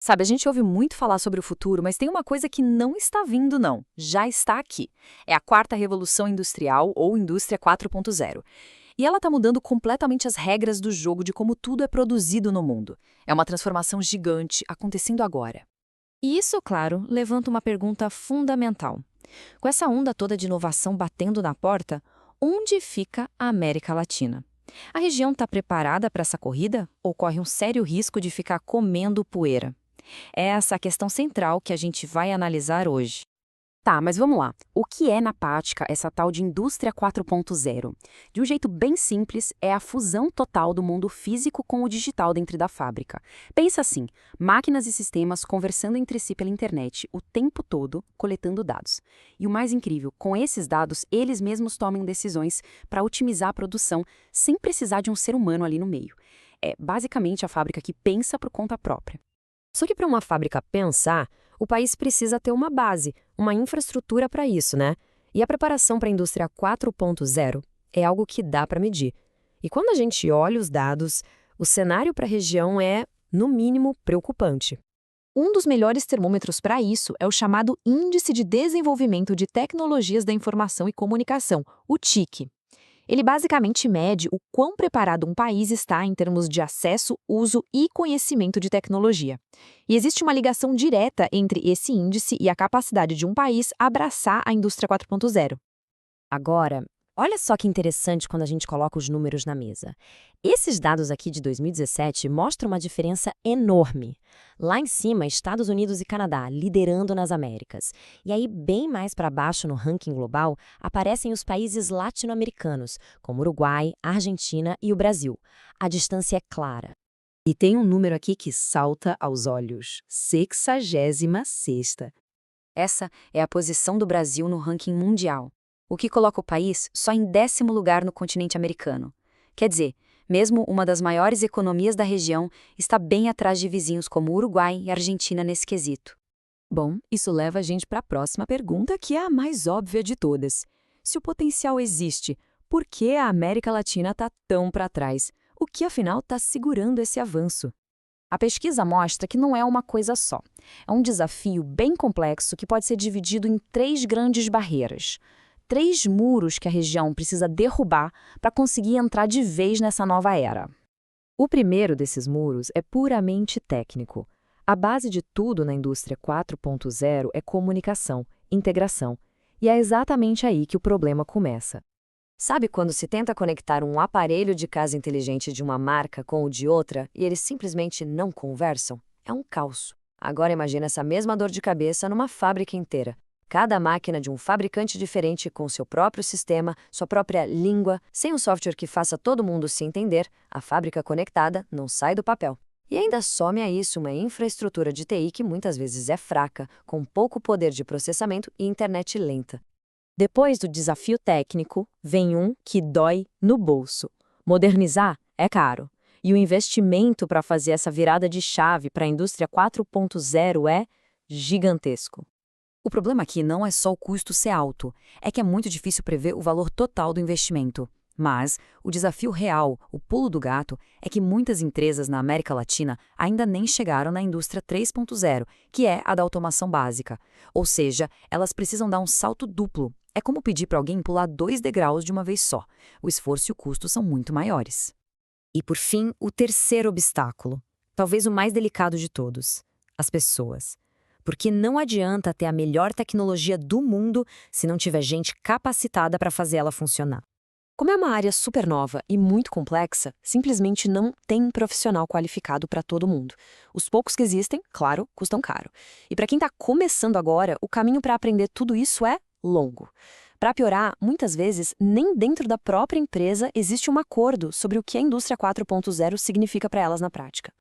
Sabe, a gente ouve muito falar sobre o futuro, mas tem uma coisa que não está vindo, não. Já está aqui. É a quarta revolução industrial ou indústria 4.0. E ela está mudando completamente as regras do jogo de como tudo é produzido no mundo. É uma transformação gigante acontecendo agora. E isso, claro, levanta uma pergunta fundamental. Com essa onda toda de inovação batendo na porta, onde fica a América Latina? A região está preparada para essa corrida ou corre um sério risco de ficar comendo poeira? É essa a questão central que a gente vai analisar hoje. Tá, mas vamos lá. O que é na prática essa tal de indústria 4.0? De um jeito bem simples, é a fusão total do mundo físico com o digital dentro da fábrica. Pensa assim, máquinas e sistemas conversando entre si pela internet o tempo todo, coletando dados. E o mais incrível, com esses dados, eles mesmos tomam decisões para otimizar a produção sem precisar de um ser humano ali no meio. É basicamente a fábrica que pensa por conta própria. Só que para uma fábrica pensar, o país precisa ter uma base, uma infraestrutura para isso, né? E a preparação para a indústria 4.0 é algo que dá para medir. E quando a gente olha os dados, o cenário para a região é, no mínimo, preocupante. Um dos melhores termômetros para isso é o chamado Índice de Desenvolvimento de Tecnologias da Informação e Comunicação, o TIC. Ele basicamente mede o quão preparado um país está em termos de acesso, uso e conhecimento de tecnologia. E existe uma ligação direta entre esse índice e a capacidade de um país abraçar a indústria 4.0. Agora, olha só que interessante quando a gente coloca os números na mesa. Esses dados aqui de 2017 mostram uma diferença enorme. Lá em cima, Estados Unidos e Canadá liderando nas Américas. E aí, bem mais para baixo no ranking global, aparecem os países latino-americanos, como Uruguai, Argentina e o Brasil. A distância é clara. E tem um número aqui que salta aos olhos: 66ª. Essa é a posição do Brasil no ranking mundial, o que coloca o país só em 10º lugar no continente americano. Quer dizer, mesmo uma das maiores economias da região está bem atrás de vizinhos como Uruguai e Argentina nesse quesito. Bom, isso leva a gente para a próxima pergunta, que é a mais óbvia de todas. Se o potencial existe, por que a América Latina está tão para trás? O que, afinal, está segurando esse avanço? A pesquisa mostra que não é uma coisa só. É um desafio bem complexo que pode ser dividido em 3 grandes barreiras. 3 muros que a região precisa derrubar para conseguir entrar de vez nessa nova era. O primeiro desses muros é puramente técnico. A base de tudo na indústria 4.0 é comunicação, integração. E é exatamente aí que o problema começa. Sabe quando se tenta conectar um aparelho de casa inteligente de uma marca com o de outra e eles simplesmente não conversam? É um caos. Agora imagina essa mesma dor de cabeça numa fábrica inteira. Cada máquina de um fabricante diferente com seu próprio sistema, sua própria língua, sem um software que faça todo mundo se entender, a fábrica conectada não sai do papel. E ainda some a isso uma infraestrutura de TI que muitas vezes é fraca, com pouco poder de processamento e internet lenta. Depois do desafio técnico, vem um que dói no bolso. Modernizar é caro. E o investimento para fazer essa virada de chave para a indústria 4.0 é gigantesco. O problema aqui não é só o custo ser alto, é que é muito difícil prever o valor total do investimento. Mas o desafio real, o pulo do gato, é que muitas empresas na América Latina ainda nem chegaram na indústria 3.0, que é a da automação básica. Ou seja, elas precisam dar um salto duplo. É como pedir para alguém pular 2 degraus de uma vez só. O esforço e o custo são muito maiores. E por fim, o terceiro obstáculo, talvez o mais delicado de todos: as pessoas. Porque não adianta ter a melhor tecnologia do mundo se não tiver gente capacitada para fazer ela funcionar. Como é uma área super nova e muito complexa, simplesmente não tem profissional qualificado para todo mundo. Os poucos que existem, claro, custam caro. E para quem está começando agora, o caminho para aprender tudo isso é longo. Para piorar, muitas vezes, nem dentro da própria empresa existe um acordo sobre o que a indústria 4.0 significa para elas na prática.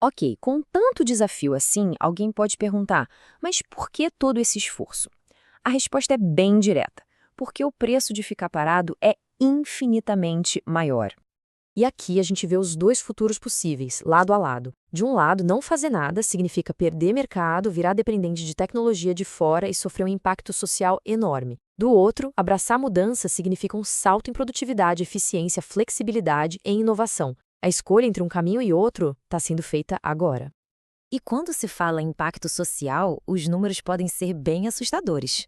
Ok, com tanto desafio assim, alguém pode perguntar, mas por que todo esse esforço? A resposta é bem direta, porque o preço de ficar parado é infinitamente maior. E aqui a gente vê os 2 futuros possíveis, lado a lado. De um lado, não fazer nada significa perder mercado, virar dependente de tecnologia de fora e sofrer um impacto social enorme. Do outro, abraçar mudança significa um salto em produtividade, eficiência, flexibilidade e inovação. A escolha entre um caminho e outro está sendo feita agora. E quando se fala em impacto social, os números podem ser bem assustadores.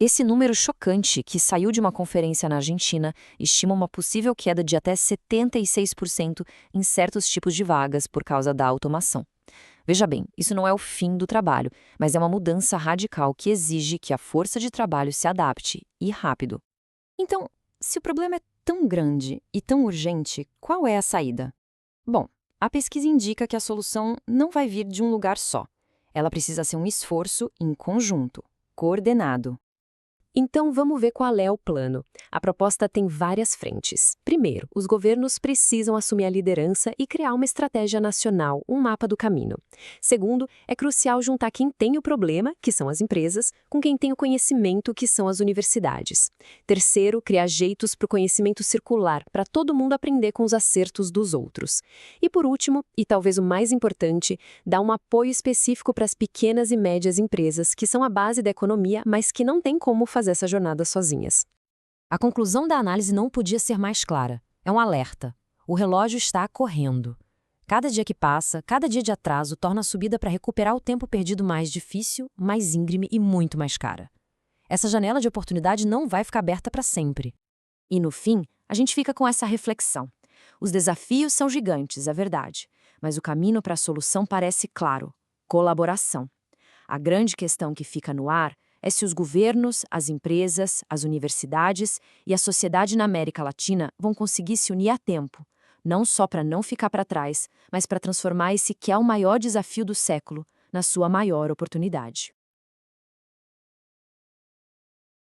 Esse número chocante, que saiu de uma conferência na Argentina, estima uma possível queda de até 76% em certos tipos de vagas por causa da automação. Veja bem, isso não é o fim do trabalho, mas é uma mudança radical que exige que a força de trabalho se adapte, e rápido. Então, se o problema é tão grande e tão urgente, qual é a saída? Bom, a pesquisa indica que a solução não vai vir de um lugar só. Ela precisa ser um esforço em conjunto, coordenado. Então, vamos ver qual é o plano. A proposta tem várias frentes. Primeiro, os governos precisam assumir a liderança e criar uma estratégia nacional, um mapa do caminho. Segundo, é crucial juntar quem tem o problema, que são as empresas, com quem tem o conhecimento, que são as universidades. Terceiro, criar jeitos para o conhecimento circular, para todo mundo aprender com os acertos dos outros. E por último, e talvez o mais importante, dar um apoio específico para as pequenas e médias empresas, que são a base da economia, mas que não têm como fazer essa jornada sozinhas. A conclusão da análise não podia ser mais clara. É um alerta. O relógio está correndo. Cada dia que passa, cada dia de atraso torna a subida para recuperar o tempo perdido mais difícil, mais íngreme e muito mais cara. Essa janela de oportunidade não vai ficar aberta para sempre. E no fim, a gente fica com essa reflexão. Os desafios são gigantes, é verdade, mas o caminho para a solução parece claro: colaboração. A grande questão que fica no ar é se os governos, as empresas, as universidades e a sociedade na América Latina vão conseguir se unir a tempo, não só para não ficar para trás, mas para transformar esse que é o maior desafio do século na sua maior oportunidade.